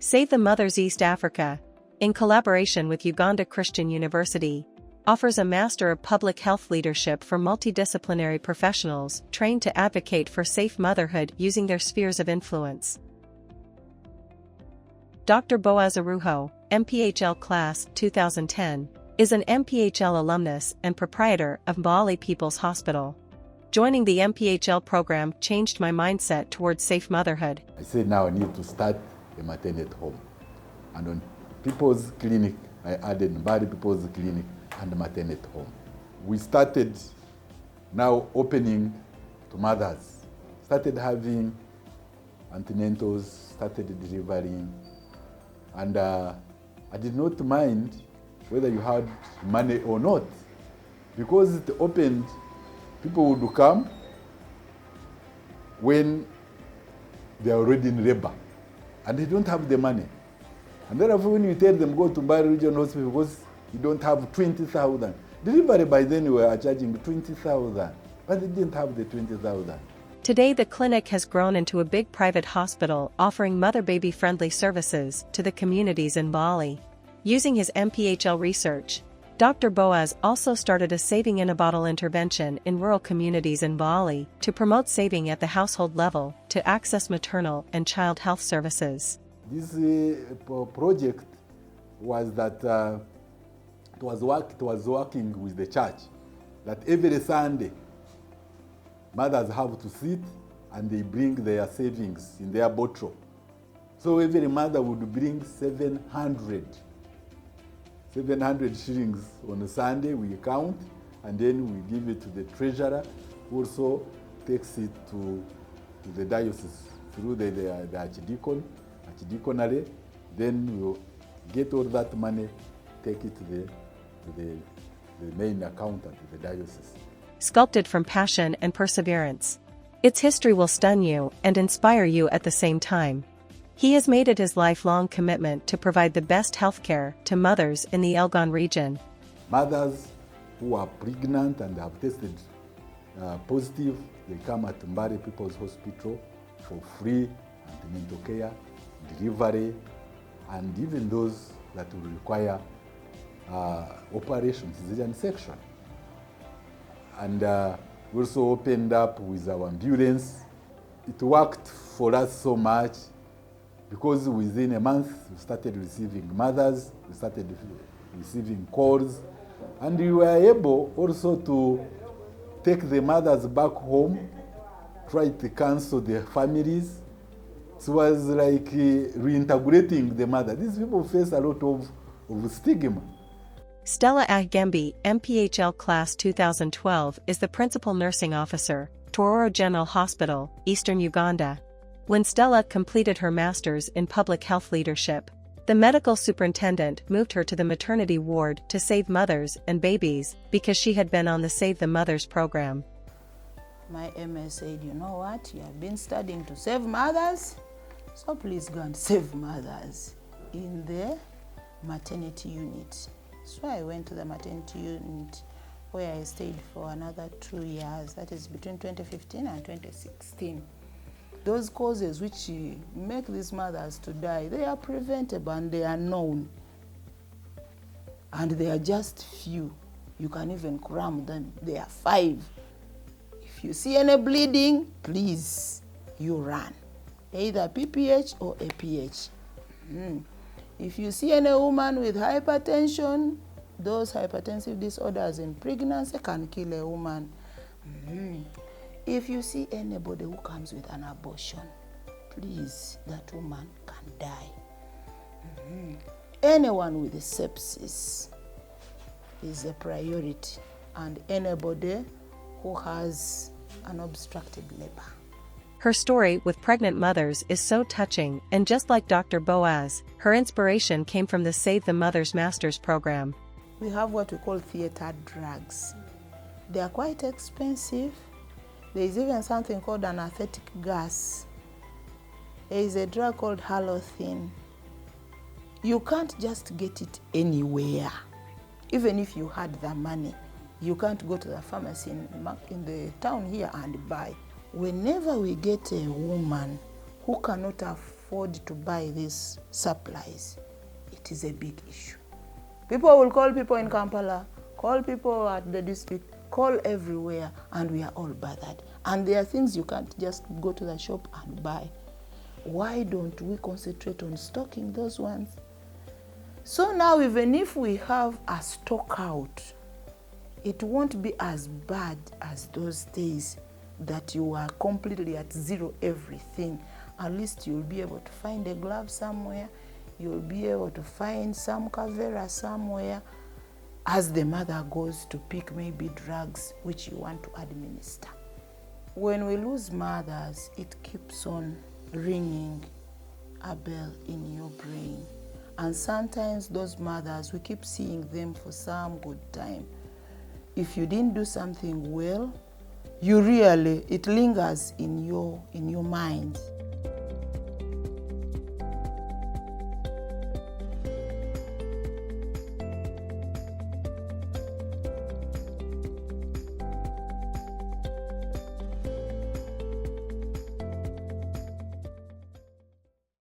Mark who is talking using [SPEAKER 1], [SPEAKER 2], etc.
[SPEAKER 1] Save the Mothers East Africa, in collaboration with Uganda Christian University, offers a Master of Public Health Leadership for multidisciplinary professionals trained to advocate for safe motherhood using their spheres of influence. Dr. Boaz Arujo, MPHL Class 2010, is an MPHL alumnus and proprietor of Mbale People's Hospital. Joining the MPHL program changed my mindset towards safe motherhood.
[SPEAKER 2] I said now I need to start a maternity home. And on People's Clinic, I added Mbale People's Clinic and maternity home. We started now opening to mothers. Started having antenatals, started delivering. And I did not mind whether you had money or not. Because it opened, people would come when they are already in labor and they don't have the money. And therefore when you tell them go to Mbale Regional Hospital because you don't have 20,000. Delivery by then we were charging 20,000, but they didn't have the 20,000.
[SPEAKER 1] Today the clinic has grown into a big private hospital offering mother-baby friendly services to the communities in Mbale. Using his MPHL research, Dr. Boaz also started a saving in a bottle intervention in rural communities in Mbale to promote saving at the household level to access maternal and child health services.
[SPEAKER 2] This project was that it was working with the church, that every Sunday mothers have to sit and they bring their savings in their bottle. So every mother would bring 700 shillings on a Sunday, we count, and then we give it to the treasurer, who also takes it to the diocese through the archdeaconry. Then we'll get all that money, take it to the main accountant of the diocese.
[SPEAKER 1] Sculpted from passion and perseverance, its history will stun you and inspire you at the same time. He has made it his lifelong commitment to provide the best healthcare to mothers in the Elgon region.
[SPEAKER 2] Mothers who are pregnant and have tested positive, they come at Mbale People's Hospital for free antenatal care, delivery, and even those that will require operation, cesarean section. And we also opened up with our ambulance. It worked for us so much because within a month we started receiving mothers, we started receiving calls, and we were able also to take the mothers back home, try to counsel their families. It was like reintegrating the mother. These people face a lot of stigma.
[SPEAKER 1] Stella Agembi, MPHL Class 2012, is the Principal Nursing Officer, Tororo General Hospital, Eastern Uganda. When Stella completed her Master's in Public Health Leadership, the medical superintendent moved her to the maternity ward to save mothers and babies because she had been on the Save the Mothers program.
[SPEAKER 3] My MS said, you know what, you have been studying to save mothers, so please go and save mothers in the maternity unit. So I went to the maternity unit where I stayed for another 2 years, that is between 2015 and 2016. Those causes which make these mothers to die, they are preventable and they are known. And they are just few. You can even cram them, they are 5. If you see any bleeding, please, you run. Either PPH or APH. If you see any woman with hypertension, those hypertensive disorders in pregnancy can kill a woman. If you see anybody who comes with an abortion, please, that woman can die. Anyone with sepsis is a priority, and anybody who has an obstructed labor.
[SPEAKER 1] Her story with pregnant mothers is so touching, and just like Dr. Boaz, her inspiration came from the Save the Mothers Masters program.
[SPEAKER 3] We have what we call theater drugs. They are quite expensive. There is even something called anesthetic gas. There is a drug called halothane. You can't just get it anywhere. Even if you had the money, you can't go to the pharmacy in the town here and buy. Whenever we get a woman who cannot afford afford to buy these supplies, it is a big issue. People will call people in Kampala, call people at the district, call everywhere, and we are all bothered. And there are things you can't just go to the shop and buy. Why don't we concentrate on stocking those ones? So now, even if we have a stock out, it won't be as bad as those days that you are completely at zero everything. At least you'll be able to find a glove somewhere, you'll be able to find some kavera somewhere as the mother goes to pick maybe drugs which you want to administer. When we lose mothers, it keeps on ringing a bell in your brain. And sometimes those mothers, we keep seeing them for some good time. If you didn't do something well, it lingers in your mind.